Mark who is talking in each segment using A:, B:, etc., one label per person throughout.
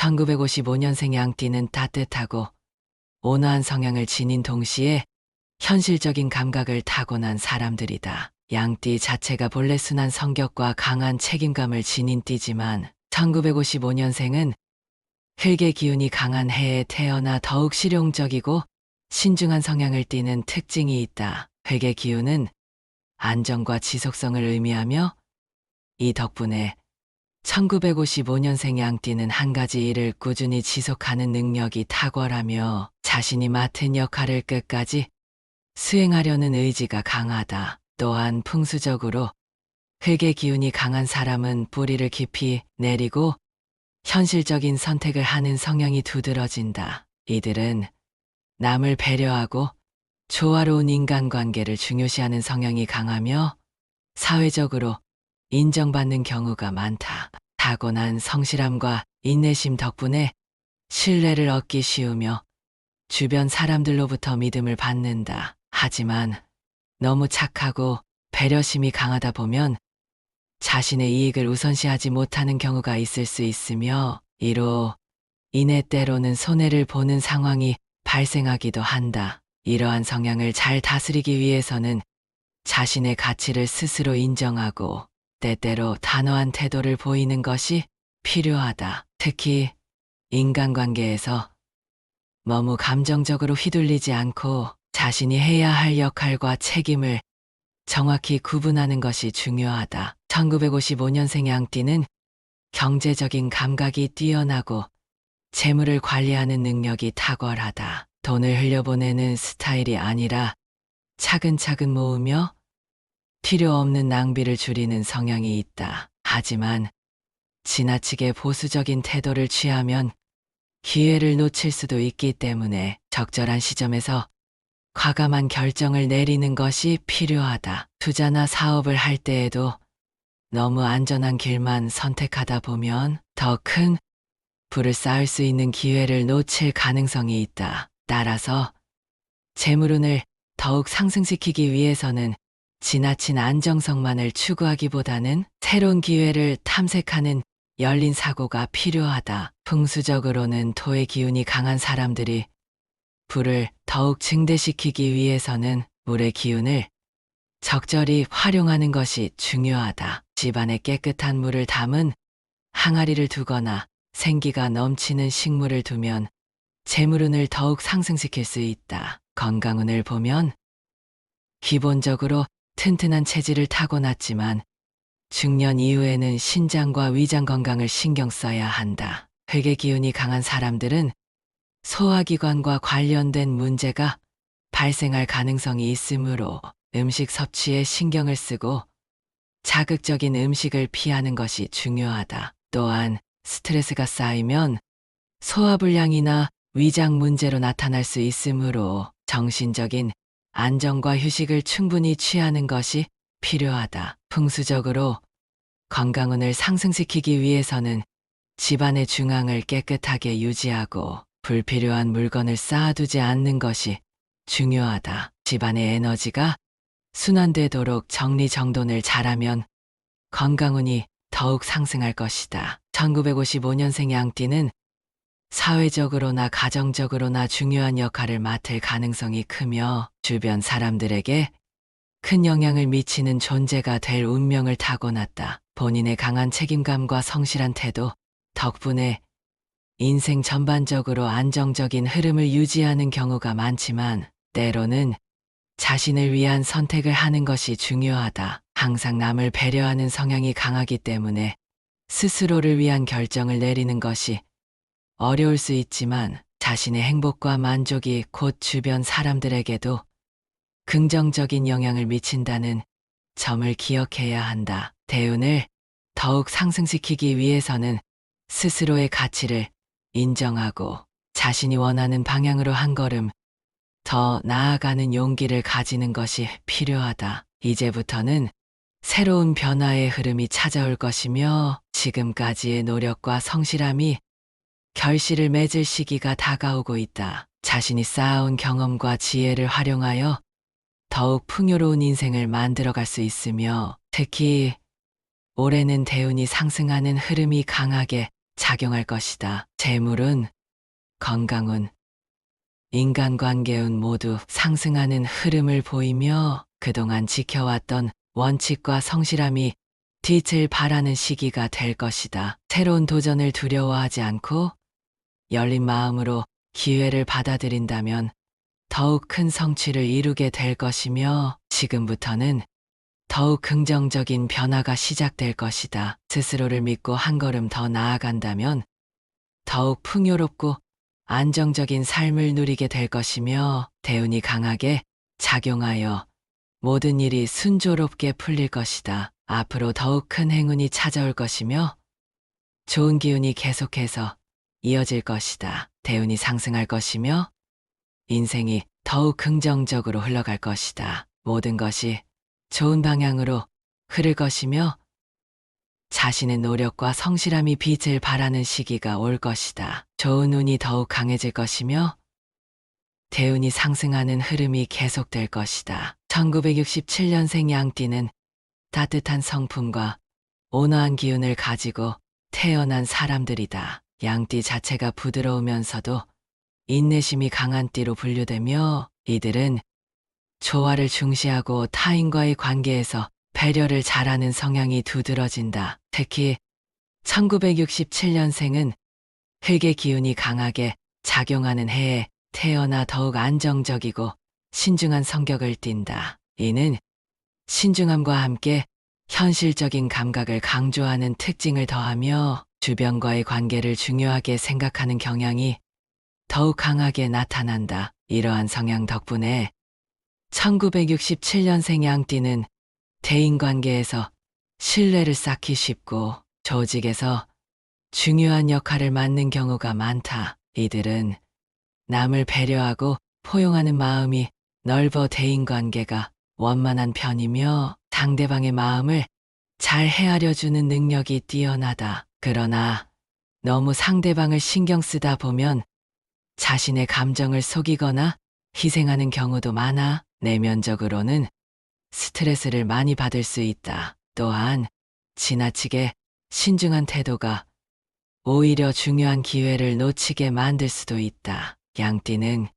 A: 1955년생 양띠는 따뜻하고 온화한 성향을 지닌 동시에 현실적인 감각을 타고난 사람들이다. 양띠 자체가 본래 순한 성격과 강한 책임감을 지닌 띠지만 1955년생은 흙의 기운이 강한 해에 태어나 더욱 실용적이고 신중한 성향을 띠는 특징이 있다. 흙의 기운은 안정과 지속성을 의미하며 이 덕분에 1955년생 양띠는 한 가지 일을 꾸준히 지속하는 능력이 탁월하며 자신이 맡은 역할을 끝까지 수행하려는 의지가 강하다. 또한 풍수적으로 흙의 기운이 강한 사람은 뿌리를 깊이 내리고 현실적인 선택을 하는 성향이 두드러진다. 이들은 남을 배려하고 조화로운 인간관계를 중요시하는 성향이 강하며 사회적으로 인정받는 경우가 많다. 타고난 성실함과 인내심 덕분에 신뢰를 얻기 쉬우며 주변 사람들로부터 믿음을 받는다. 하지만 너무 착하고 배려심이 강하다 보면 자신의 이익을 우선시하지 못하는 경우가 있을 수 있으며 이로 인해 때로는 손해를 보는 상황이 발생하기도 한다. 이러한 성향을 잘 다스리기 위해서는 자신의 가치를 스스로 인정하고 때때로 단호한 태도를 보이는 것이 필요하다. 특히 인간관계에서 너무 감정적으로 휘둘리지 않고 자신이 해야 할 역할과 책임을 정확히 구분하는 것이 중요하다. 1955년생 양띠는 경제적인 감각이 뛰어나고 재물을 관리하는 능력이 탁월하다. 돈을 흘려보내는 스타일이 아니라 차근차근 모으며 필요 없는 낭비를 줄이는 성향이 있다. 하지만 지나치게 보수적인 태도를 취하면 기회를 놓칠 수도 있기 때문에 적절한 시점에서 과감한 결정을 내리는 것이 필요하다. 투자나 사업을 할 때에도 너무 안전한 길만 선택하다 보면 더 큰 부를 쌓을 수 있는 기회를 놓칠 가능성이 있다. 따라서 재물운을 더욱 상승시키기 위해서는 지나친 안정성만을 추구하기보다는 새로운 기회를 탐색하는 열린 사고가 필요하다. 풍수적으로는 토의 기운이 강한 사람들이 불을 더욱 증대시키기 위해서는 물의 기운을 적절히 활용하는 것이 중요하다. 집안에 깨끗한 물을 담은 항아리를 두거나 생기가 넘치는 식물을 두면 재물운을 더욱 상승시킬 수 있다. 건강운을 보면 기본적으로 튼튼한 체질을 타고났지만 중년 이후에는 신장과 위장 건강을 신경 써야 한다. 흙의 기운이 강한 사람들은 소화기관과 관련된 문제가 발생할 가능성이 있으므로 음식 섭취에 신경을 쓰고 자극적인 음식을 피하는 것이 중요하다. 또한 스트레스가 쌓이면 소화불량이나 위장 문제로 나타날 수 있으므로 정신적인 안정과 휴식을 충분히 취하는 것이 필요하다. 풍수적으로 건강운을 상승시키기 위해서는 집안의 중앙을 깨끗하게 유지하고 불필요한 물건을 쌓아두지 않는 것이 중요하다. 집안의 에너지가 순환되도록 정리정돈을 잘하면 건강운이 더욱 상승할 것이다. 1955년생 양띠는 사회적으로나 가정적으로나 중요한 역할을 맡을 가능성이 크며 주변 사람들에게 큰 영향을 미치는 존재가 될 운명을 타고났다. 본인의 강한 책임감과 성실한 태도 덕분에 인생 전반적으로 안정적인 흐름을 유지하는 경우가 많지만 때로는 자신을 위한 선택을 하는 것이 중요하다. 항상 남을 배려하는 성향이 강하기 때문에 스스로를 위한 결정을 내리는 것이 어려울 수 있지만 자신의 행복과 만족이 곧 주변 사람들에게도 긍정적인 영향을 미친다는 점을 기억해야 한다. 대운을 더욱 상승시키기 위해서는 스스로의 가치를 인정하고 자신이 원하는 방향으로 한 걸음 더 나아가는 용기를 가지는 것이 필요하다. 이제부터는 새로운 변화의 흐름이 찾아올 것이며 지금까지의 노력과 성실함이 결실을 맺을 시기가 다가오고 있다. 자신이 쌓아온 경험과 지혜를 활용하여 더욱 풍요로운 인생을 만들어갈 수 있으며 특히 올해는 대운이 상승하는 흐름이 강하게 작용할 것이다. 재물운, 건강운, 인간관계운 모두 상승하는 흐름을 보이며 그동안 지켜왔던 원칙과 성실함이 빛을 발하는 시기가 될 것이다. 새로운 도전을 두려워하지 않고 열린 마음으로 기회를 받아들인다면 더욱 큰 성취를 이루게 될 것이며 지금부터는 더욱 긍정적인 변화가 시작될 것이다. 스스로를 믿고 한 걸음 더 나아간다면 더욱 풍요롭고 안정적인 삶을 누리게 될 것이며 대운이 강하게 작용하여 모든 일이 순조롭게 풀릴 것이다. 앞으로 더욱 큰 행운이 찾아올 것이며 좋은 기운이 계속해서 이어질 것이다. 대운이 상승할 것이며 인생이 더욱 긍정적으로 흘러갈 것이다. 모든 것이 좋은 방향으로 흐를 것이며 자신의 노력과 성실함이 빛을 발하는 시기가 올 것이다. 좋은 운이 더욱 강해질 것이며 대운이 상승하는 흐름이 계속될 것이다. 1967년생 양띠는 따뜻한 성품과 온화한 기운을 가지고 태어난 사람들이다. 양띠 자체가 부드러우면서도 인내심이 강한 띠로 분류되며 이들은 조화를 중시하고 타인과의 관계에서 배려를 잘하는 성향이 두드러진다. 특히 1967년생은 흙의 기운이 강하게 작용하는 해에 태어나 더욱 안정적이고 신중한 성격을 띈다. 이는 신중함과 함께 현실적인 감각을 강조하는 특징을 더하며 주변과의 관계를 중요하게 생각하는 경향이 더욱 강하게 나타난다. 이러한 성향 덕분에 1967년생 양띠는 대인관계에서 신뢰를 쌓기 쉽고 조직에서 중요한 역할을 맡는 경우가 많다. 이들은 남을 배려하고 포용하는 마음이 넓어 대인관계가 원만한 편이며 상대방의 마음을 잘 헤아려주는 능력이 뛰어나다. 그러나 너무 상대방을 신경 쓰다 보면 자신의 감정을 속이거나 희생하는 경우도 많아 내면적으로는 스트레스를 많이 받을 수 있다. 또한 지나치게 신중한 태도가 오히려 중요한 기회를 놓치게 만들 수도 있다. 양띠는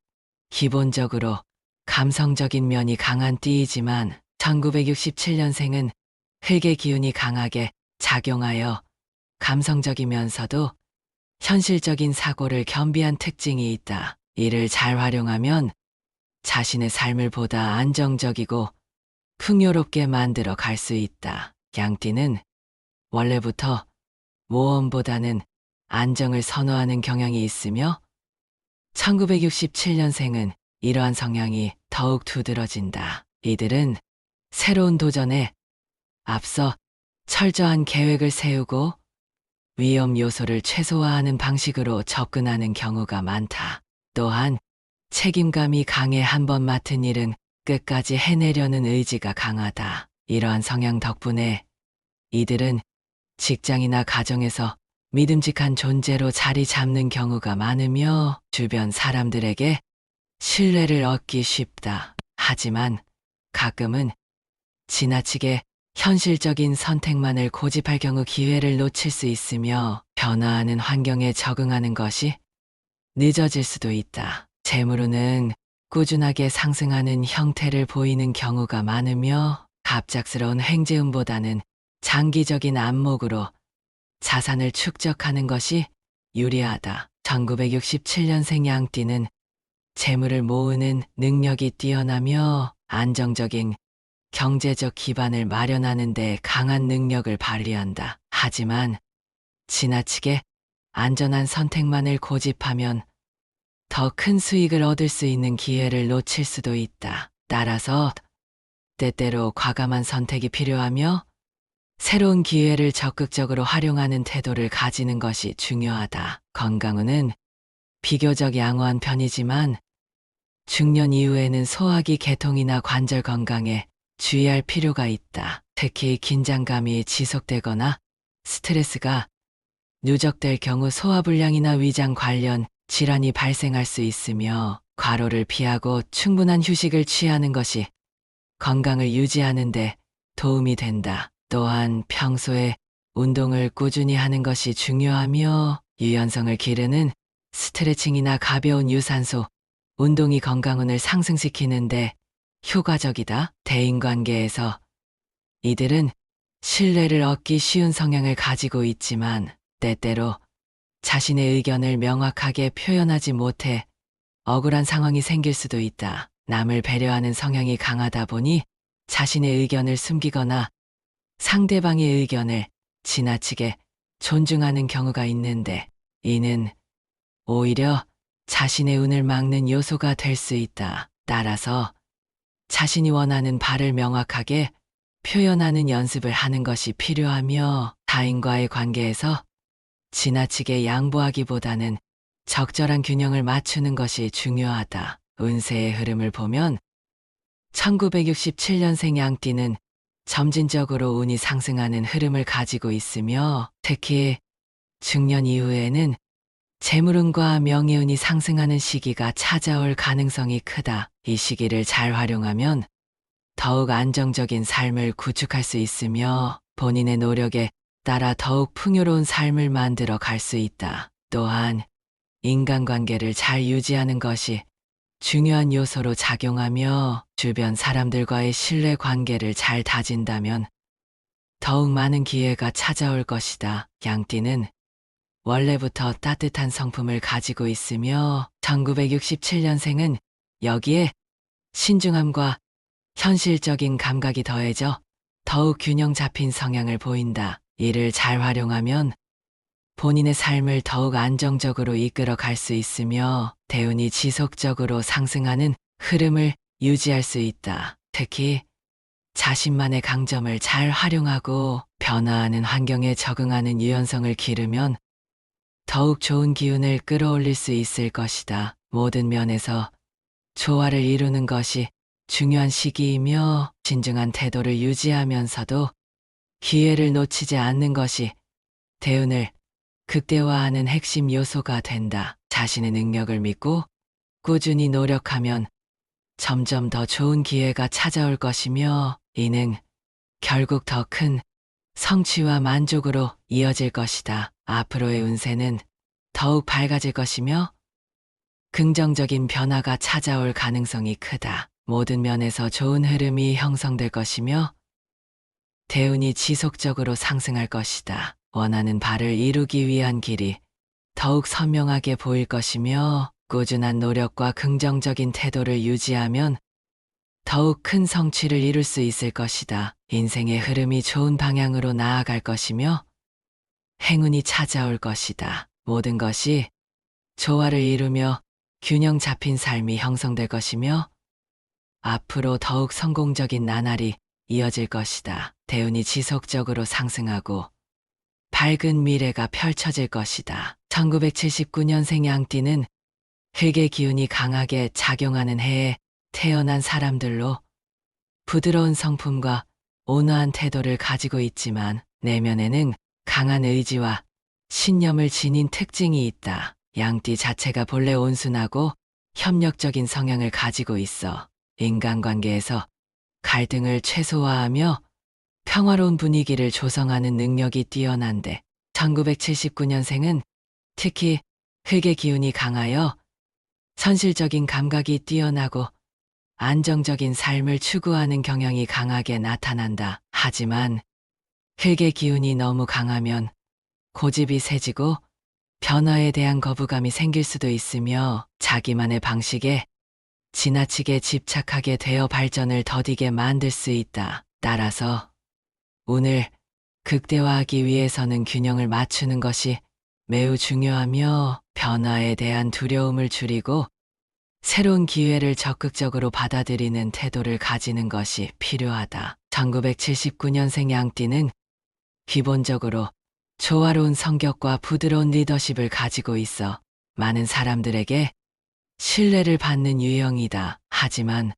A: 기본적으로 감성적인 면이 강한 띠이지만 1967년생은 흙의 기운이 강하게 작용하여 감성적이면서도 현실적인 사고를 겸비한 특징이 있다. 이를 잘 활용하면 자신의 삶을 보다 안정적이고 풍요롭게 만들어 갈 수 있다. 양띠는 원래부터 모험보다는 안정을 선호하는 경향이 있으며 1967년생은 이러한 성향이 더욱 두드러진다. 이들은 새로운 도전에 앞서 철저한 계획을 세우고 위험 요소를 최소화하는 방식으로 접근하는 경우가 많다. 또한 책임감이 강해 한 번 맡은 일은 끝까지 해내려는 의지가 강하다. 이러한 성향 덕분에 이들은 직장이나 가정에서 믿음직한 존재로 자리 잡는 경우가 많으며 주변 사람들에게 신뢰를 얻기 쉽다. 하지만 가끔은 지나치게 현실적인 선택만을 고집할 경우 기회를 놓칠 수 있으며 변화하는 환경에 적응하는 것이 늦어질 수도 있다. 재물운은 꾸준하게 상승하는 형태를 보이는 경우가 많으며 갑작스러운 횡재운보다는 장기적인 안목으로 자산을 축적하는 것이 유리하다. 1967년생 양띠는 재물을 모으는 능력이 뛰어나며 안정적인 경제적 기반을 마련하는 데 강한 능력을 발휘한다. 하지만 지나치게 안전한 선택만을 고집하면 더 큰 수익을 얻을 수 있는 기회를 놓칠 수도 있다. 따라서 때때로 과감한 선택이 필요하며 새로운 기회를 적극적으로 활용하는 태도를 가지는 것이 중요하다. 건강운은 비교적 양호한 편이지만 중년 이후에는 소화기 계통이나 관절 건강에 주의할 필요가 있다. 특히 긴장감이 지속되거나 스트레스가 누적될 경우 소화불량이나 위장 관련 질환이 발생할 수 있으며 과로를 피하고 충분한 휴식을 취하는 것이 건강을 유지하는 데 도움이 된다. 또한 평소에 운동을 꾸준히 하는 것이 중요하며 유연성을 기르는 스트레칭이나 가벼운 유산소, 운동이 건강운을 상승시키는데 효과적이다. 대인관계에서 이들은 신뢰를 얻기 쉬운 성향을 가지고 있지만 때때로 자신의 의견을 명확하게 표현하지 못해 억울한 상황이 생길 수도 있다. 남을 배려하는 성향이 강하다 보니 자신의 의견을 숨기거나 상대방의 의견을 지나치게 존중하는 경우가 있는데 이는 오히려 자신의 운을 막는 요소가 될 수 있다. 따라서 자신이 원하는 바를 명확하게 표현하는 연습을 하는 것이 필요하며 타인과의 관계에서 지나치게 양보하기보다는 적절한 균형을 맞추는 것이 중요하다. 운세의 흐름을 보면 1967년생 양띠는 점진적으로 운이 상승하는 흐름을 가지고 있으며 특히 중년 이후에는 재물운과 명예운이 상승하는 시기가 찾아올 가능성이 크다. 이 시기를 잘 활용하면 더욱 안정적인 삶을 구축할 수 있으며 본인의 노력에 따라 더욱 풍요로운 삶을 만들어 갈 수 있다. 또한 인간관계를 잘 유지하는 것이 중요한 요소로 작용하며 주변 사람들과의 신뢰 관계를 잘 다진다면 더욱 많은 기회가 찾아올 것이다. 양띠는 원래부터 따뜻한 성품을 가지고 있으며 1967년생은 여기에 신중함과 현실적인 감각이 더해져 더욱 균형 잡힌 성향을 보인다. 이를 잘 활용하면 본인의 삶을 더욱 안정적으로 이끌어 갈 수 있으며 대운이 지속적으로 상승하는 흐름을 유지할 수 있다. 특히 자신만의 강점을 잘 활용하고 변화하는 환경에 적응하는 유연성을 기르면 더욱 좋은 기운을 끌어올릴 수 있을 것이다. 모든 면에서 조화를 이루는 것이 중요한 시기이며 신중한 태도를 유지하면서도 기회를 놓치지 않는 것이 대운을 극대화하는 핵심 요소가 된다. 자신의 능력을 믿고 꾸준히 노력하면 점점 더 좋은 기회가 찾아올 것이며 이는 결국 더 큰 성취와 만족으로 이어질 것이다. 앞으로의 운세는 더욱 밝아질 것이며 긍정적인 변화가 찾아올 가능성이 크다. 모든 면에서 좋은 흐름이 형성될 것이며 대운이 지속적으로 상승할 것이다. 원하는 바를 이루기 위한 길이 더욱 선명하게 보일 것이며 꾸준한 노력과 긍정적인 태도를 유지하면 더욱 큰 성취를 이룰 수 있을 것이다. 인생의 흐름이 좋은 방향으로 나아갈 것이며 행운이 찾아올 것이다. 모든 것이 조화를 이루며 균형 잡힌 삶이 형성될 것이며 앞으로 더욱 성공적인 나날이 이어질 것이다. 대운이 지속적으로 상승하고 밝은 미래가 펼쳐질 것이다. 1979년생 양띠는 흙의 기운이 강하게 작용하는 해에 태어난 사람들로 부드러운 성품과 온화한 태도를 가지고 있지만 내면에는 강한 의지와 신념을 지닌 특징이 있다. 양띠 자체가 본래 온순하고 협력적인 성향을 가지고 있어 인간관계에서 갈등을 최소화하며 평화로운 분위기를 조성하는 능력이 뛰어난데 1979년생은 특히 흙의 기운이 강하여 선실적인 감각이 뛰어나고 안정적인 삶을 추구하는 경향이 강하게 나타난다. 하지만 흙의 기운이 너무 강하면 고집이 세지고 변화에 대한 거부감이 생길 수도 있으며 자기만의 방식에 지나치게 집착하게 되어 발전을 더디게 만들 수 있다. 따라서 운을 극대화하기 위해서는 균형을 맞추는 것이 매우 중요하며 변화에 대한 두려움을 줄이고 새로운 기회를 적극적으로 받아들이는 태도를 가지는 것이 필요하다. 1979년생 양띠는 기본적으로 조화로운 성격과 부드러운 리더십을 가지고 있어 많은 사람들에게 신뢰를 받는 유형이다. 하지만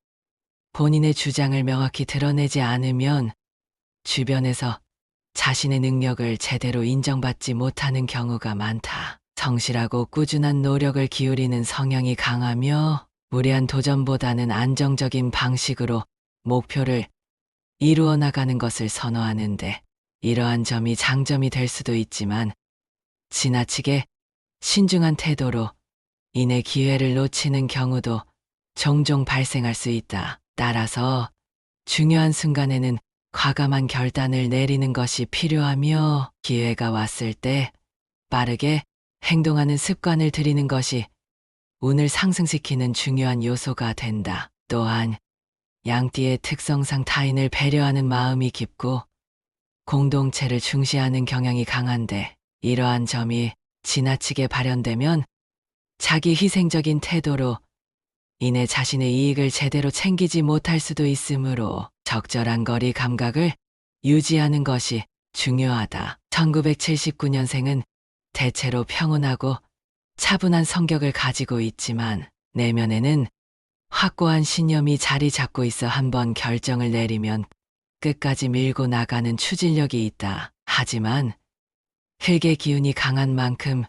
A: 본인의 주장을 명확히 드러내지 않으면 주변에서 자신의 능력을 제대로 인정받지 못하는 경우가 많다. 성실하고 꾸준한 노력을 기울이는 성향이 강하며 무리한 도전보다는 안정적인 방식으로 목표를 이루어 나가는 것을 선호하는데 이러한 점이 장점이 될 수도 있지만 지나치게 신중한 태도로 인해 기회를 놓치는 경우도 종종 발생할 수 있다. 따라서 중요한 순간에는 과감한 결단을 내리는 것이 필요하며 기회가 왔을 때 빠르게 행동하는 습관을 들이는 것이 운을 상승시키는 중요한 요소가 된다. 또한 양띠의 특성상 타인을 배려하는 마음이 깊고 공동체를 중시하는 경향이 강한데 이러한 점이 지나치게 발현되면 자기 희생적인 태도로 인해 자신의 이익을 제대로 챙기지 못할 수도 있으므로 적절한 거리 감각을 유지하는 것이 중요하다. 1979년생은 대체로 평온하고 차분한 성격을 가지고 있지만 내면에는 확고한 신념이 자리 잡고 있어 한번 결정을 내리면 끝까지 밀고 나가는 추진력이 있다. 하지만 흙의 기운이 강한 만큼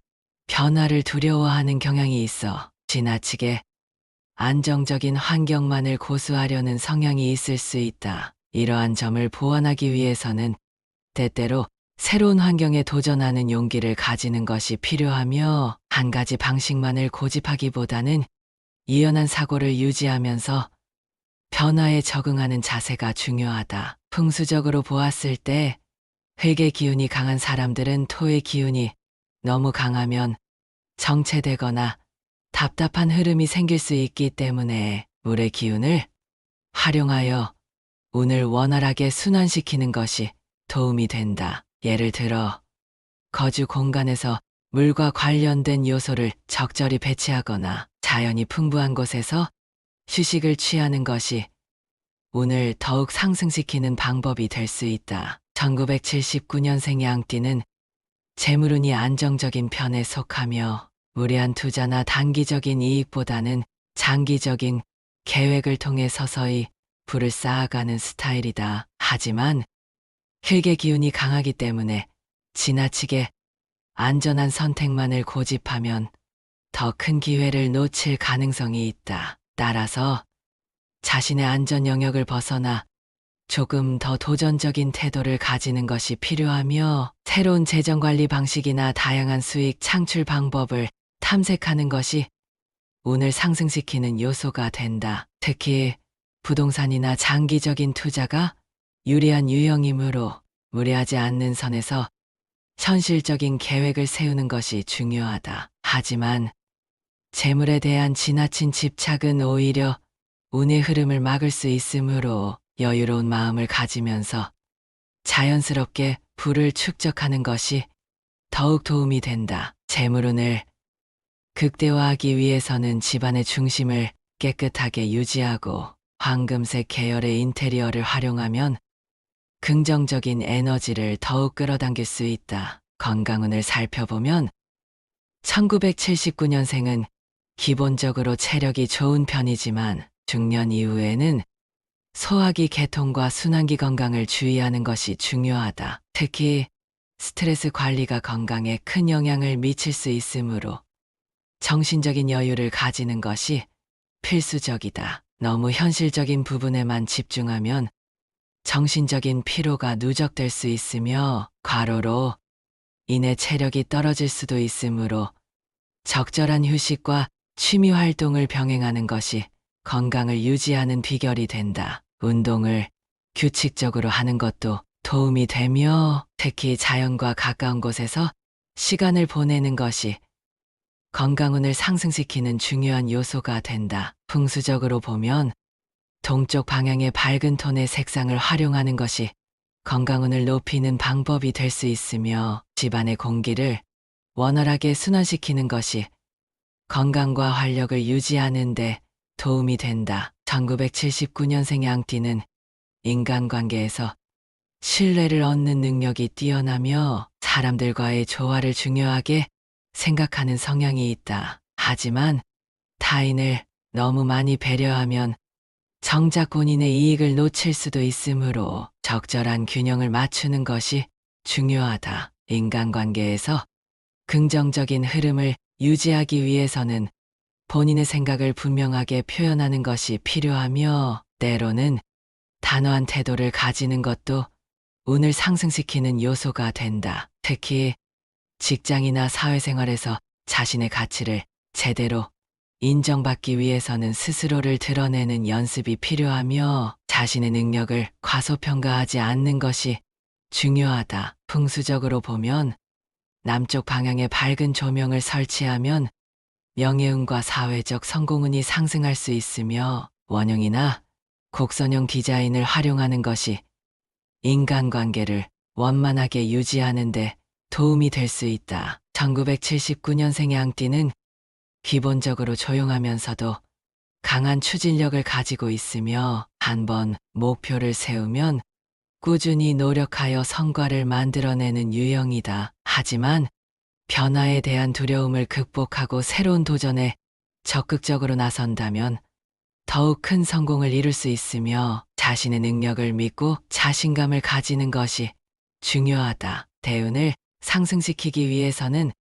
A: 변화를 두려워하는 경향이 있어 지나치게 안정적인 환경만을 고수하려는 성향이 있을 수 있다. 이러한 점을 보완하기 위해서는 때때로 새로운 환경에 도전하는 용기를 가지는 것이 필요하며 한 가지 방식만을 고집하기보다는 유연한 사고를 유지하면서 변화에 적응하는 자세가 중요하다. 풍수적으로 보았을 때 흙의 기운이 강한 사람들은 토의 기운이 너무 강하면 정체되거나 답답한 흐름이 생길 수 있기 때문에 물의 기운을 활용하여 운을 원활하게 순환시키는 것이 도움이 된다. 예를 들어 거주 공간에서 물과 관련된 요소를 적절히 배치하거나 자연이 풍부한 곳에서 휴식을 취하는 것이 운을 더욱 상승시키는 방법이 될 수 있다. 1979년생 양띠는 재물운이 안정적인 편에 속하며 무리한 투자나 단기적인 이익보다는 장기적인 계획을 통해 서서히 부를 쌓아가는 스타일이다. 하지만 흙의 기운이 강하기 때문에 지나치게 안전한 선택만을 고집하면 더 큰 기회를 놓칠 가능성이 있다. 따라서 자신의 안전 영역을 벗어나 조금 더 도전적인 태도를 가지는 것이 필요하며 새로운 재정관리 방식이나 다양한 수익 창출 방법을 탐색하는 것이 운을 상승시키는 요소가 된다. 특히 부동산이나 장기적인 투자가 유리한 유형이므로 무리하지 않는 선에서 현실적인 계획을 세우는 것이 중요하다. 하지만 재물에 대한 지나친 집착은 오히려 운의 흐름을 막을 수 있으므로 여유로운 마음을 가지면서 자연스럽게 부를 축적하는 것이 더욱 도움이 된다. 재물운을 극대화하기 위해서는 집안의 중심을 깨끗하게 유지하고 황금색 계열의 인테리어를 활용하면 긍정적인 에너지를 더욱 끌어당길 수 있다. 건강운을 살펴보면 1979년생은 기본적으로 체력이 좋은 편이지만 중년 이후에는 소화기 개통과 순환기 건강을 주의하는 것이 중요하다. 특히 스트레스 관리가 건강에 큰 영향을 미칠 수 있으므로 정신적인 여유를 가지는 것이 필수적이다. 너무 현실적인 부분에만 집중하면 정신적인 피로가 누적될 수 있으며 과로로 인해 체력이 떨어질 수도 있으므로 적절한 휴식과 취미 활동을 병행하는 것이 건강을 유지하는 비결이 된다. 운동을 규칙적으로 하는 것도 도움이 되며 특히 자연과 가까운 곳에서 시간을 보내는 것이 건강운을 상승시키는 중요한 요소가 된다. 풍수적으로 보면 동쪽 방향의 밝은 톤의 색상을 활용하는 것이 건강운을 높이는 방법이 될 수 있으며 집안의 공기를 원활하게 순환시키는 것이 건강과 활력을 유지하는 데 도움이 된다. 1979년생 양띠는 인간관계에서 신뢰를 얻는 능력이 뛰어나며 사람들과의 조화를 중요하게 생각하는 성향이 있다. 하지만 타인을 너무 많이 배려하면 정작 본인의 이익을 놓칠 수도 있으므로 적절한 균형을 맞추는 것이 중요하다. 인간관계에서 긍정적인 흐름을 유지하기 위해서는 본인의 생각을 분명하게 표현하는 것이 필요하며 때로는 단호한 태도를 가지는 것도 운을 상승시키는 요소가 된다. 특히 직장이나 사회생활에서 자신의 가치를 제대로 인정받기 위해서는 스스로를 드러내는 연습이 필요하며 자신의 능력을 과소평가하지 않는 것이 중요하다. 풍수적으로 보면 남쪽 방향에 밝은 조명을 설치하면 명예운과 사회적 성공운이 상승할 수 있으며 원형이나 곡선형 디자인을 활용하는 것이 인간관계를 원만하게 유지하는 데 도움이 될 수 있다. 1979년생 양띠는 기본적으로 조용하면서도 강한 추진력을 가지고 있으며 한번 목표를 세우면 꾸준히 노력하여 성과를 만들어내는 유형이다. 하지만 변화에 대한 두려움을 극복하고 새로운 도전에 적극적으로 나선다면 더욱 큰 성공을 이룰 수 있으며 자신의 능력을 믿고 자신감을 가지는 것이 중요하다. 대운을 상승시키기 위해서는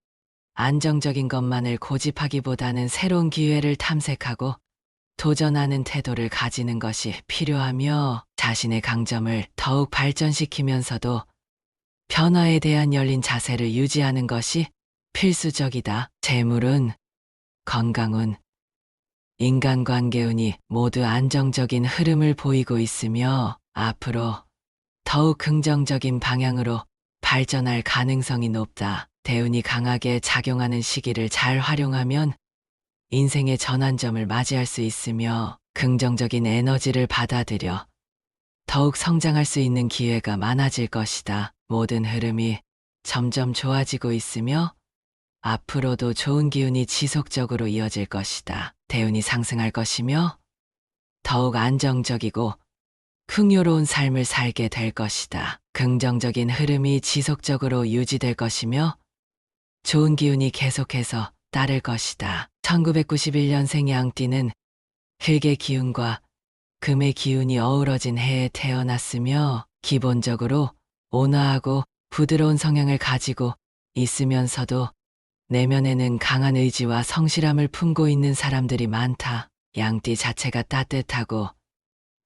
A: 안정적인 것만을 고집하기보다는 새로운 기회를 탐색하고 도전하는 태도를 가지는 것이 필요하며 자신의 강점을 더욱 발전시키면서도 변화에 대한 열린 자세를 유지하는 것이 필수적이다. 재물운, 건강운, 인간관계운이 모두 안정적인 흐름을 보이고 있으며 앞으로 더욱 긍정적인 방향으로 발전할 가능성이 높다. 대운이 강하게 작용하는 시기를 잘 활용하면 인생의 전환점을 맞이할 수 있으며 긍정적인 에너지를 받아들여 더욱 성장할 수 있는 기회가 많아질 것이다. 모든 흐름이 점점 좋아지고 있으며 앞으로도 좋은 기운이 지속적으로 이어질 것이다. 대운이 상승할 것이며 더욱 안정적이고 풍요로운 삶을 살게 될 것이다. 긍정적인 흐름이 지속적으로 유지될 것이며 좋은 기운이 계속해서 따를 것이다. 1991년생 양띠는 흙의 기운과 금의 기운이 어우러진 해에 태어났으며 기본적으로 온화하고 부드러운 성향을 가지고 있으면서도 내면에는 강한 의지와 성실함을 품고 있는 사람들이 많다. 양띠 자체가 따뜻하고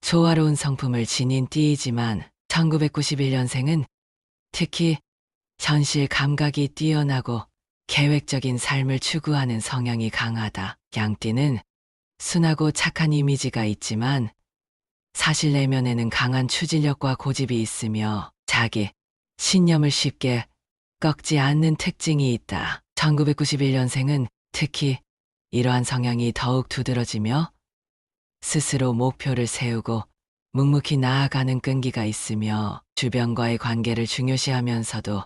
A: 조화로운 성품을 지닌 띠이지만 1991년생은 특히 현실 감각이 뛰어나고 계획적인 삶을 추구하는 성향이 강하다. 양띠는 순하고 착한 이미지가 있지만 사실 내면에는 강한 추진력과 고집이 있으며 자기 신념을 쉽게 꺾지 않는 특징이 있다. 1991년생은 특히 이러한 성향이 더욱 두드러지며 스스로 목표를 세우고 묵묵히 나아가는 끈기가 있으며 주변과의 관계를 중요시하면서도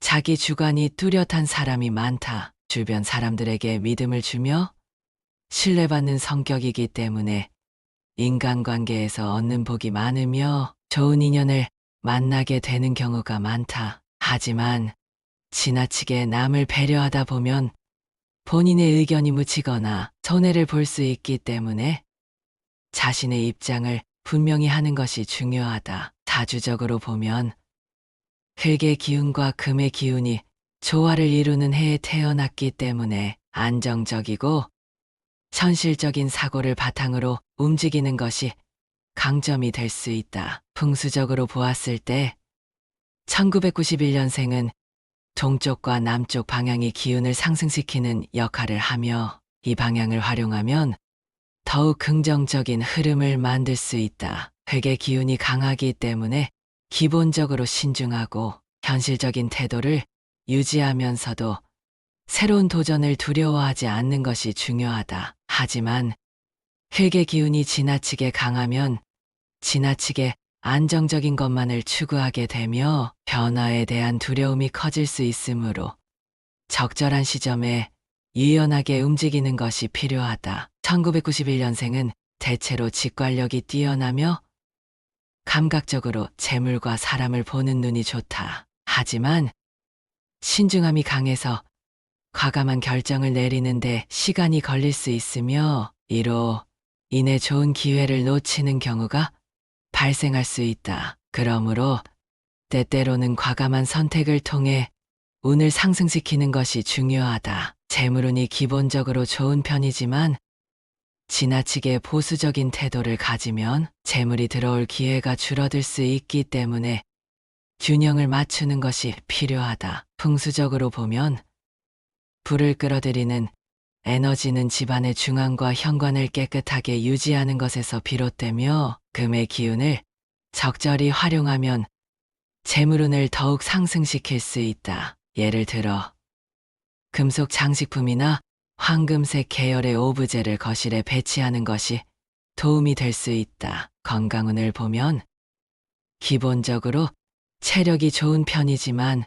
A: 자기 주관이 뚜렷한 사람이 많다. 주변 사람들에게 믿음을 주며 신뢰받는 성격이기 때문에 인간관계에서 얻는 복이 많으며 좋은 인연을 만나게 되는 경우가 많다. 하지만 지나치게 남을 배려하다 보면 본인의 의견이 묻히거나 손해를 볼 수 있기 때문에 자신의 입장을 분명히 하는 것이 중요하다. 다주적으로 보면 흙의 기운과 금의 기운이 조화를 이루는 해에 태어났기 때문에 안정적이고 현실적인 사고를 바탕으로 움직이는 것이 강점이 될 수 있다. 풍수적으로 보았을 때 1991년생은 동쪽과 남쪽 방향이 기운을 상승시키는 역할을 하며 이 방향을 활용하면 더욱 긍정적인 흐름을 만들 수 있다. 흙의 기운이 강하기 때문에 기본적으로 신중하고 현실적인 태도를 유지하면서도 새로운 도전을 두려워하지 않는 것이 중요하다. 하지만 흙의 기운이 지나치게 강하면 지나치게 안정적인 것만을 추구하게 되며 변화에 대한 두려움이 커질 수 있으므로 적절한 시점에 유연하게 움직이는 것이 필요하다. 1991년생은 대체로 직관력이 뛰어나며 감각적으로 재물과 사람을 보는 눈이 좋다. 하지만 신중함이 강해서 과감한 결정을 내리는데 시간이 걸릴 수 있으며 이로 인해 좋은 기회를 놓치는 경우가 발생할 수 있다. 그러므로 때때로는 과감한 선택을 통해 운을 상승시키는 것이 중요하다. 재물운이 기본적으로 좋은 편이지만 지나치게 보수적인 태도를 가지면 재물이 들어올 기회가 줄어들 수 있기 때문에 균형을 맞추는 것이 필요하다. 풍수적으로 보면 불을 끌어들이는 에너지는 집안의 중앙과 현관을 깨끗하게 유지하는 것에서 비롯되며 금의 기운을 적절히 활용하면 재물운을 더욱 상승시킬 수 있다. 예를 들어 금속 장식품이나 황금색 계열의 오브제를 거실에 배치하는 것이 도움이 될 수 있다. 건강운을 보면 기본적으로 체력이 좋은 편이지만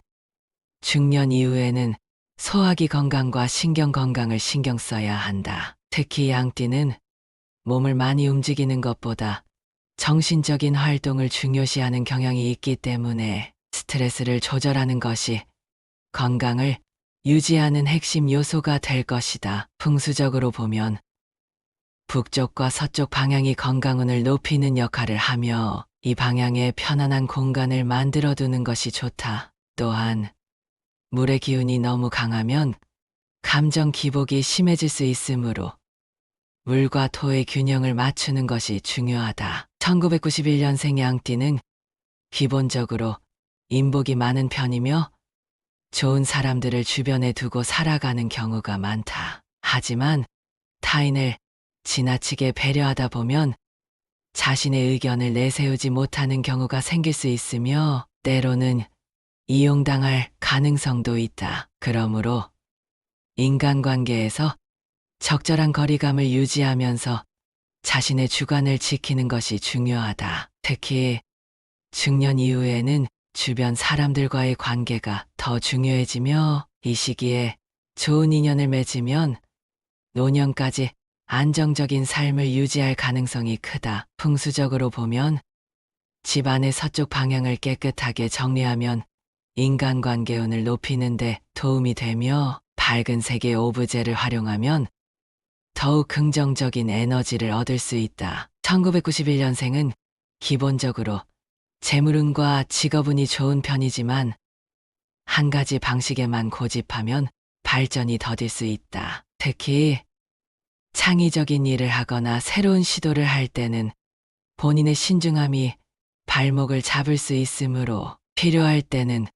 A: 중년 이후에는 소화기 건강과 신경 건강을 신경 써야 한다. 특히 양띠는 몸을 많이 움직이는 것보다 정신적인 활동을 중요시하는 경향이 있기 때문에 스트레스를 조절하는 것이 건강을 유지하는 핵심 요소가 될 것이다. 풍수적으로 보면 북쪽과 서쪽 방향이 건강운을 높이는 역할을 하며 이 방향에 편안한 공간을 만들어 두는 것이 좋다. 또한 물의 기운이 너무 강하면 감정 기복이 심해질 수 있으므로 물과 토의 균형을 맞추는 것이 중요하다. 1991년생 양띠는 기본적으로 인복이 많은 편이며 좋은 사람들을 주변에 두고 살아가는 경우가 많다. 하지만 타인을 지나치게 배려하다 보면 자신의 의견을 내세우지 못하는 경우가 생길 수 있으며 때로는 이용당할 가능성도 있다. 그러므로 인간관계에서 적절한 거리감을 유지하면서 자신의 주관을 지키는 것이 중요하다. 특히 중년 이후에는 주변 사람들과의 관계가 더 중요해지며 이 시기에 좋은 인연을 맺으면 노년까지 안정적인 삶을 유지할 가능성이 크다. 풍수적으로 보면 집안의 서쪽 방향을 깨끗하게 정리하면 인간관계운을 높이는 데 도움이 되며 밝은 색의 오브제를 활용하면 더욱 긍정적인 에너지를 얻을 수 있다. 1991년생은 기본적으로 재물운과 직업운이 좋은 편이지만 한 가지 방식에만 고집하면 발전이 더딜 수 있다. 특히 창의적인 일을 하거나 새로운 시도를 할 때는 본인의 신중함이 발목을 잡을 수 있으므로 필요할 때는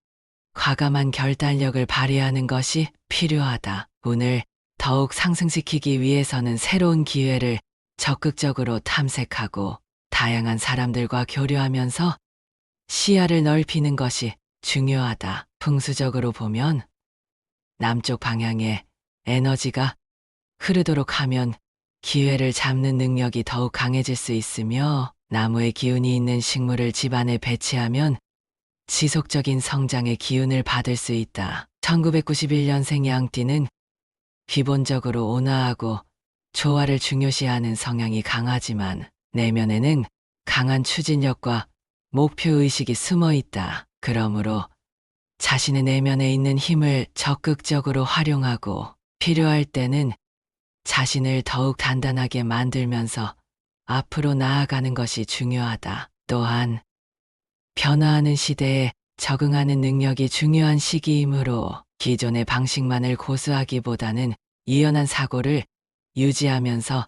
A: 과감한 결단력을 발휘하는 것이 필요하다. 운을 더욱 상승시키기 위해서는 새로운 기회를 적극적으로 탐색하고 다양한 사람들과 교류하면서 시야를 넓히는 것이 중요하다. 풍수적으로 보면 남쪽 방향에 에너지가 흐르도록 하면 기회를 잡는 능력이 더욱 강해질 수 있으며 나무의 기운이 있는 식물을 집안에 배치하면 지속적인 성장의 기운을 받을 수 있다. 1991년생 양띠는 기본적으로 온화하고 조화를 중요시하는 성향이 강하지만 내면에는 강한 추진력과 목표의식이 숨어 있다. 그러므로 자신의 내면에 있는 힘을 적극적으로 활용하고 필요할 때는 자신을 더욱 단단하게 만들면서 앞으로 나아가는 것이 중요하다. 또한 변화하는 시대에 적응하는 능력이 중요한 시기이므로 기존의 방식만을 고수하기보다는 유연한 사고를 유지하면서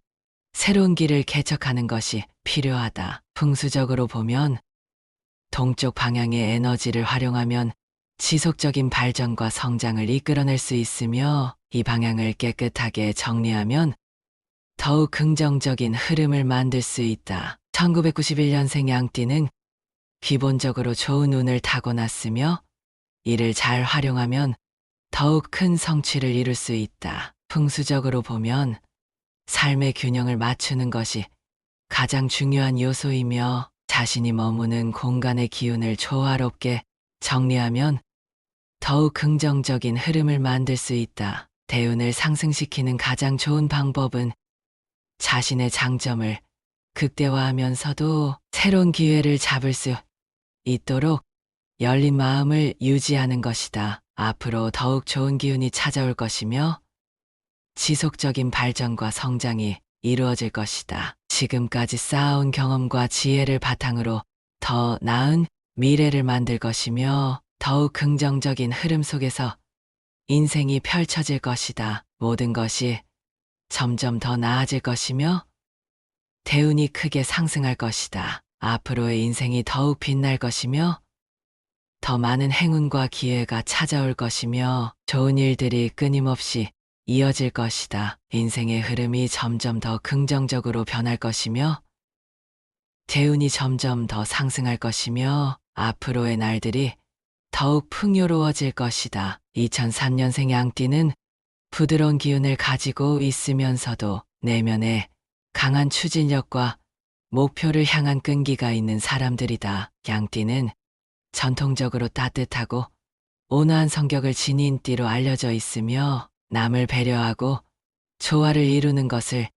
A: 새로운 길을 개척하는 것이 필요하다. 풍수적으로 보면 동쪽 방향의 에너지를 활용하면 지속적인 발전과 성장을 이끌어낼 수 있으며 이 방향을 깨끗하게 정리하면 더욱 긍정적인 흐름을 만들 수 있다. 1991년생 양띠는 기본적으로 좋은 운을 타고났으며 이를 잘 활용하면 더욱 큰 성취를 이룰 수 있다. 풍수적으로 보면 삶의 균형을 맞추는 것이 가장 중요한 요소이며 자신이 머무는 공간의 기운을 조화롭게 정리하면 더욱 긍정적인 흐름을 만들 수 있다. 대운을 상승시키는 가장 좋은 방법은 자신의 장점을 극대화하면서도 새로운 기회를 잡을 수 있도록 열린 마음을 유지하는 것이다. 앞으로 더욱 좋은 기운이 찾아올 것이며 지속적인 발전과 성장이 이루어질 것이다. 지금까지 쌓아온 경험과 지혜를 바탕으로 더 나은 미래를 만들 것이며 더욱 긍정적인 흐름 속에서 인생이 펼쳐질 것이다. 모든 것이 점점 더 나아질 것이며 대운이 크게 상승할 것이다. 앞으로의 인생이 더욱 빛날 것이며 더 많은 행운과 기회가 찾아올 것이며 좋은 일들이 끊임없이 이어질 것이다. 인생의 흐름이 점점 더 긍정적으로 변할 것이며 재운이 점점 더 상승할 것이며 앞으로의 날들이 더욱 풍요로워질 것이다. 2003년생 양띠는 부드러운 기운을 가지고 있으면서도 내면에 강한 추진력과 목표를 향한 끈기가 있는 사람들이다. 양띠는 전통적으로 따뜻하고 온화한 성격을 지닌 띠로 알려져 있으며 남을 배려하고 조화를 이루는 것을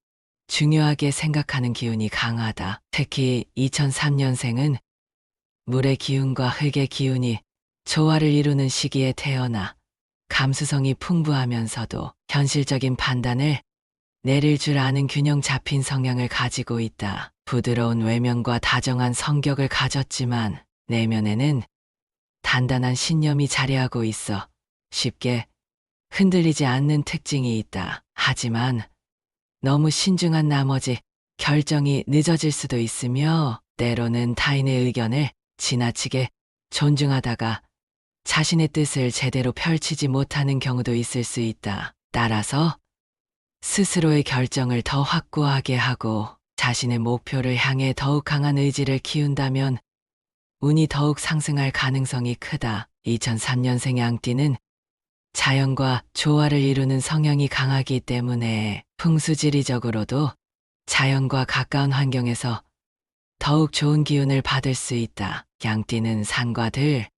A: 중요하게 생각하는 기운이 강하다. 특히 2003년생은 물의 기운과 흙의 기운이 조화를 이루는 시기에 태어나 감수성이 풍부하면서도 현실적인 판단을 내릴 줄 아는 균형 잡힌 성향을 가지고 있다. 부드러운 외면과 다정한 성격을 가졌지만 내면에는 단단한 신념이 자리하고 있어 쉽게 흔들리지 않는 특징이 있다. 하지만 너무 신중한 나머지 결정이 늦어질 수도 있으며 때로는 타인의 의견을 지나치게 존중하다가 자신의 뜻을 제대로 펼치지 못하는 경우도 있을 수 있다. 따라서 스스로의 결정을 더 확고하게 하고 자신의 목표를 향해 더욱 강한 의지를 키운다면 운이 더욱 상승할 가능성이 크다. 2003년생 양띠는 자연과 조화를 이루는 성향이 강하기 때문에 풍수지리적으로도 자연과 가까운 환경에서 더욱 좋은 기운을 받을 수 있다. 양띠는 산과 들,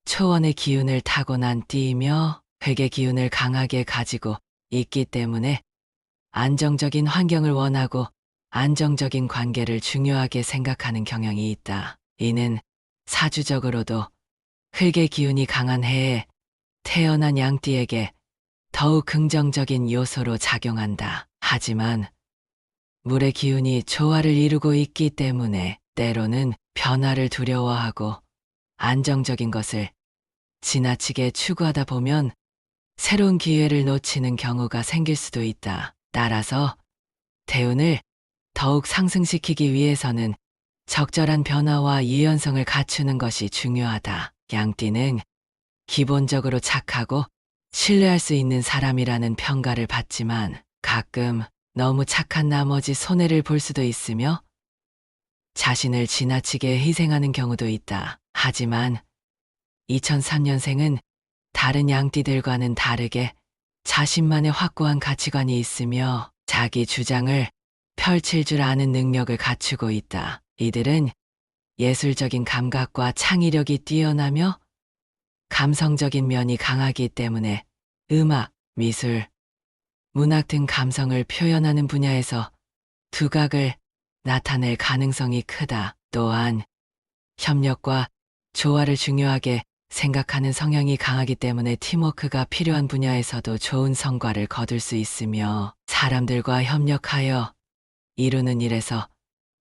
A: 초원의 기운을 타고난 띠이며 흙의 기운을 강하게 가지고 있기 때문에 안정적인 환경을 원하고 안정적인 관계를 중요하게 생각하는 경향이 있다. 이는 사주적으로도 흙의 기운이 강한 해에 태어난 양띠에게 더욱 긍정적인 요소로 작용한다. 하지만 물의 기운이 조화를 이루고 있기 때문에 때로는 변화를 두려워하고 안정적인 것을 지나치게 추구하다 보면 새로운 기회를 놓치는 경우가 생길 수도 있다. 따라서 대운을 더욱 상승시키기 위해서는 적절한 변화와 유연성을 갖추는 것이 중요하다. 양띠는 기본적으로 착하고 신뢰할 수 있는 사람이라는 평가를 받지만 가끔 너무 착한 나머지 손해를 볼 수도 있으며 자신을 지나치게 희생하는 경우도 있다. 하지만 2003년생은 다른 양띠들과는 다르게 자신만의 확고한 가치관이 있으며 자기 주장을 펼칠 줄 아는 능력을 갖추고 있다. 이들은 예술적인 감각과 창의력이 뛰어나며 감성적인 면이 강하기 때문에 음악, 미술, 문학 등 감성을 표현하는 분야에서 두각을 나타낼 가능성이 크다. 또한 협력과 조화를 중요하게 생각하는 성향이 강하기 때문에 팀워크가 필요한 분야에서도 좋은 성과를 거둘 수 있으며 사람들과 협력하여 이루는 일에서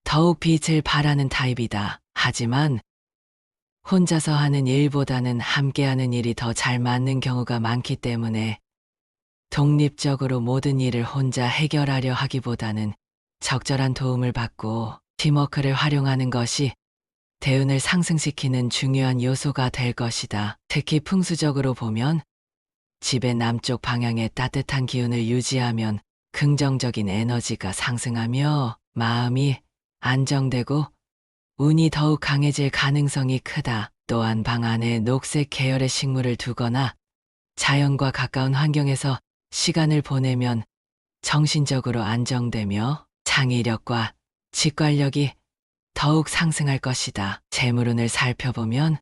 A: 더욱 빛을 발하는 타입이다. 하지만 혼자서 하는 일보다는 함께하는 일이 더 잘 맞는 경우가 많기 때문에 독립적으로 모든 일을 혼자 해결하려 하기보다는 적절한 도움을 받고 팀워크를 활용하는 것이 대운을 상승시키는 중요한 요소가 될 것이다. 특히 풍수적으로 보면 집의 남쪽 방향의 따뜻한 기운을 유지하면 긍정적인 에너지가 상승하며 마음이 안정되고 운이 더욱 강해질 가능성이 크다. 또한 방 안에 녹색 계열의 식물을 두거나 자연과 가까운 환경에서 시간을 보내면 정신적으로 안정되며 창의력과 직관력이 더욱 상승할 것이다. 재물운을 살펴보면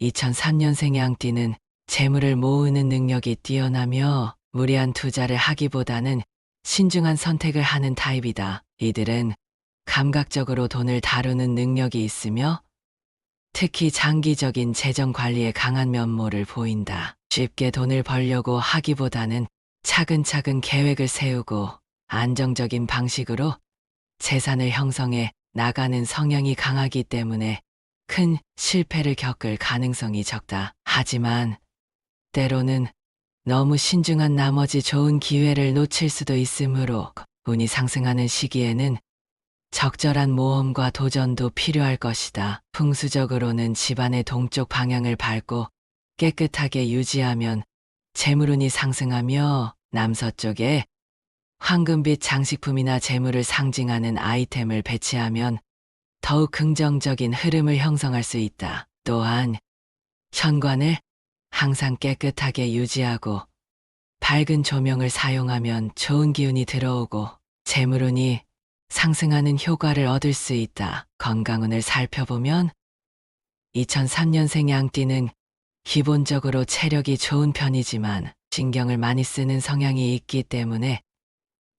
A: 2003년생 양띠는 재물을 모으는 능력이 뛰어나며 무리한 투자를 하기보다는 신중한 선택을 하는 타입이다. 이들은 감각적으로 돈을 다루는 능력이 있으며 특히 장기적인 재정 관리에 강한 면모를 보인다. 쉽게 돈을 벌려고 하기보다는 차근차근 계획을 세우고 안정적인 방식으로 재산을 형성해 나가는 성향이 강하기 때문에 큰 실패를 겪을 가능성이 적다. 하지만 때로는 너무 신중한 나머지 좋은 기회를 놓칠 수도 있으므로 운이 상승하는 시기에는 적절한 모험과 도전도 필요할 것이다. 풍수적으로는 집안의 동쪽 방향을 밟고 깨끗하게 유지하면 재물운이 상승하며 남서쪽에 황금빛 장식품이나 재물을 상징하는 아이템을 배치하면 더욱 긍정적인 흐름을 형성할 수 있다. 또한 현관을 항상 깨끗하게 유지하고 밝은 조명을 사용하면 좋은 기운이 들어오고 재물운이 상승하는 효과를 얻을 수 있다. 건강운을 살펴보면 2003년생 양띠는 기본적으로 체력이 좋은 편이지만 신경을 많이 쓰는 성향이 있기 때문에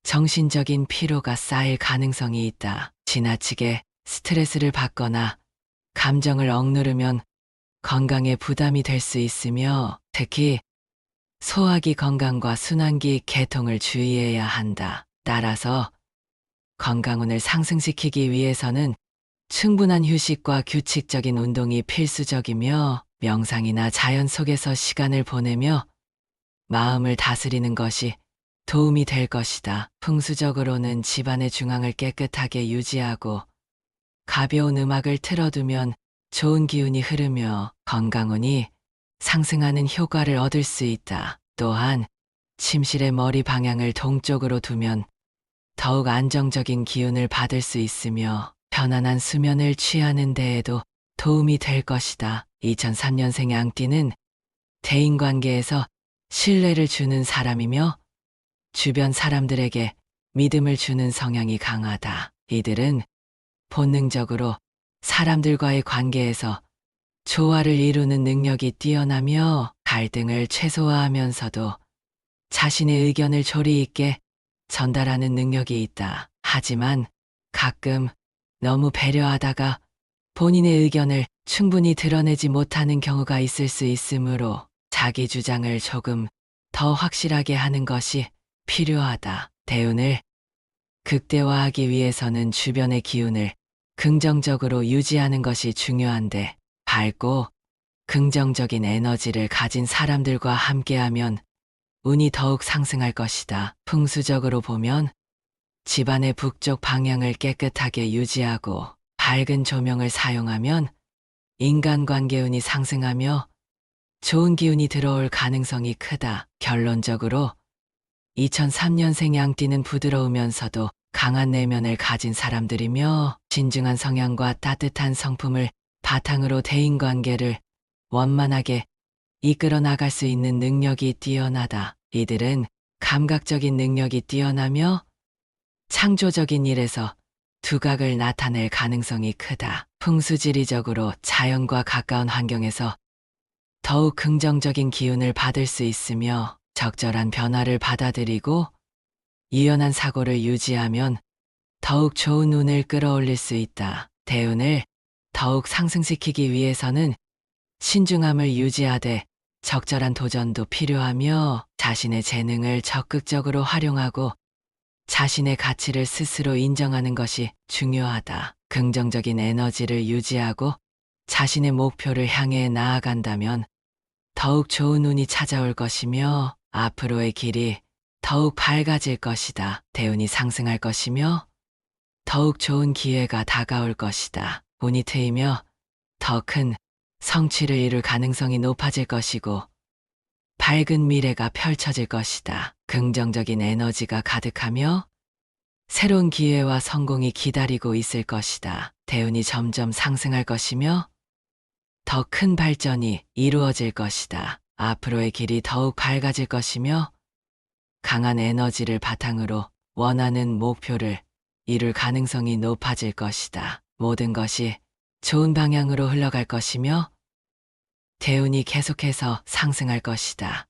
A: 정신적인 피로가 쌓일 가능성이 있다. 지나치게 스트레스를 받거나 감정을 억누르면 건강에 부담이 될 수 있으며 특히 소화기 건강과 순환기 개통을 주의해야 한다. 따라서 건강운을 상승시키기 위해서는 충분한 휴식과 규칙적인 운동이 필수적이며 명상이나 자연 속에서 시간을 보내며 마음을 다스리는 것이 도움이 될 것이다. 풍수적으로는 집안의 중앙을 깨끗하게 유지하고 가벼운 음악을 틀어두면 좋은 기운이 흐르며 건강운이 상승하는 효과를 얻을 수 있다. 또한 침실의 머리 방향을 동쪽으로 두면 더욱 안정적인 기운을 받을 수 있으며 편안한 수면을 취하는 데에도 도움이 될 것이다. 2003년생 양띠는 대인관계에서 신뢰를 주는 사람이며 주변 사람들에게 믿음을 주는 성향이 강하다. 이들은 본능적으로 사람들과의 관계에서 조화를 이루는 능력이 뛰어나며 갈등을 최소화하면서도 자신의 의견을 조리 있게 전달하는 능력이 있다. 하지만 가끔 너무 배려하다가 본인의 의견을 충분히 드러내지 못하는 경우가 있을 수 있으므로 자기 주장을 조금 더 확실하게 하는 것이 필요하다. 대운을 극대화하기 위해서는 주변의 기운을 긍정적으로 유지하는 것이 중요한데 밝고 긍정적인 에너지를 가진 사람들과 함께하면 운이 더욱 상승할 것이다. 풍수적으로 보면 집안의 북쪽 방향을 깨끗하게 유지하고 밝은 조명을 사용하면 인간관계운이 상승하며 좋은 기운이 들어올 가능성이 크다. 결론적으로 2003년생 양띠는 부드러우면서도 강한 내면을 가진 사람들이며 진중한 성향과 따뜻한 성품을 바탕으로 대인관계를 원만하게 이끌어 나갈 수 있는 능력이 뛰어나다. 이들은 감각적인 능력이 뛰어나며 창조적인 일에서 두각을 나타낼 가능성이 크다. 풍수지리적으로 자연과 가까운 환경에서 더욱 긍정적인 기운을 받을 수 있으며 적절한 변화를 받아들이고 유연한 사고를 유지하면 더욱 좋은 운을 끌어올릴 수 있다. 대운을 더욱 상승시키기 위해서는 신중함을 유지하되 적절한 도전도 필요하며 자신의 재능을 적극적으로 활용하고 자신의 가치를 스스로 인정하는 것이 중요하다. 긍정적인 에너지를 유지하고 자신의 목표를 향해 나아간다면 더욱 좋은 운이 찾아올 것이며 앞으로의 길이 더욱 밝아질 것이다. 대운이 상승할 것이며 더욱 좋은 기회가 다가올 것이다. 운이 트이며 더 큰 성취를 이룰 가능성이 높아질 것이고 밝은 미래가 펼쳐질 것이다. 긍정적인 에너지가 가득하며 새로운 기회와 성공이 기다리고 있을 것이다. 대운이 점점 상승할 것이며 더 큰 발전이 이루어질 것이다. 앞으로의 길이 더욱 밝아질 것이며 강한 에너지를 바탕으로 원하는 목표를 이룰 가능성이 높아질 것이다. 모든 것이 좋은 방향으로 흘러갈 것이며 대운이 계속해서 상승할 것이다.